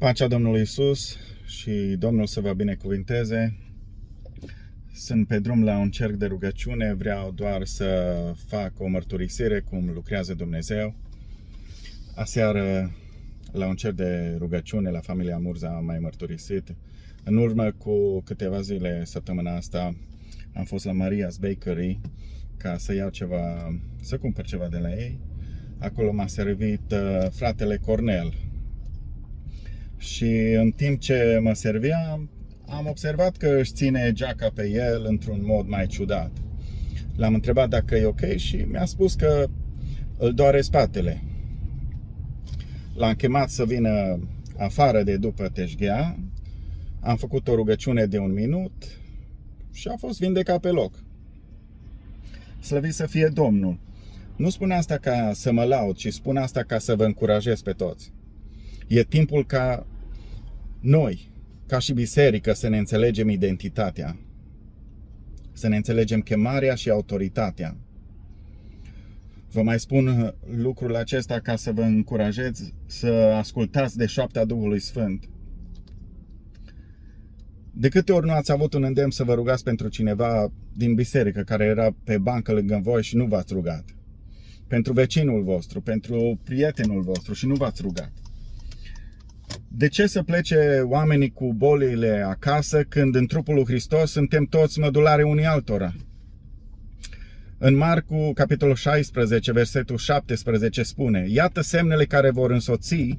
Pacea Domnului Iisus și Domnul să vă binecuvinteze. Sunt pe drum la un cerc de rugăciune, vreau doar să fac o mărturisire cum lucrează Dumnezeu. Aseară, la un cerc de rugăciune, la familia Murza am mai mărturisit. În urmă cu câteva zile, săptămâna asta, am fost la Maria's Bakery ca să iau ceva, să cumpăr ceva de la ei. Acolo m-a servit fratele Cornel. Și în timp ce mă servia, am observat că își ține geaca pe el într-un mod mai ciudat. L-am întrebat dacă e ok și mi-a spus că îl doare spatele. L-am chemat să vină afară de după teșghea, am făcut o rugăciune de 1 minut și a fost vindecat pe loc. Slăvit să fie Domnul! Nu spun asta ca să mă laud, ci spun asta ca să vă încurajez pe toți. E timpul ca noi, ca și biserică, să ne înțelegem identitatea, să ne înțelegem chemarea și autoritatea. Vă mai spun lucrul acesta ca să vă încurajez să ascultați de șoapta Duhului Sfânt. De câte ori nu ați avut un îndemn să vă rugați pentru cineva din biserică care era pe bancă lângă voi și nu v-ați rugat? Pentru vecinul vostru, pentru prietenul vostru și nu v-ați rugat? De ce să plece oamenii cu bolile acasă când în trupul lui Hristos suntem toți mădulare unii altora? În Marcu, capitolul 16, versetul 17 spune: iată semnele care vor însoți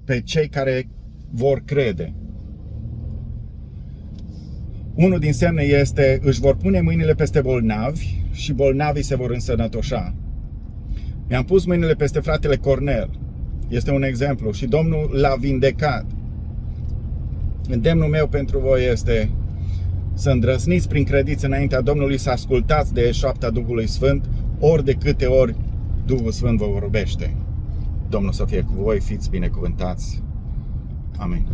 pe cei care vor crede. Unul din semne este: își vor pune mâinile peste bolnavi și bolnavii se vor însănătoșa. Mi-am pus mâinile peste fratele Cornel. Este un exemplu și Domnul l-a vindecat. Îndemnul meu pentru voi este să îndrăzniți prin credință înaintea Domnului, să ascultați de șoapta Duhului Sfânt ori de câte ori Duhul Sfânt vă vorbește. Domnul să fie cu voi, fiți binecuvântați. Amin.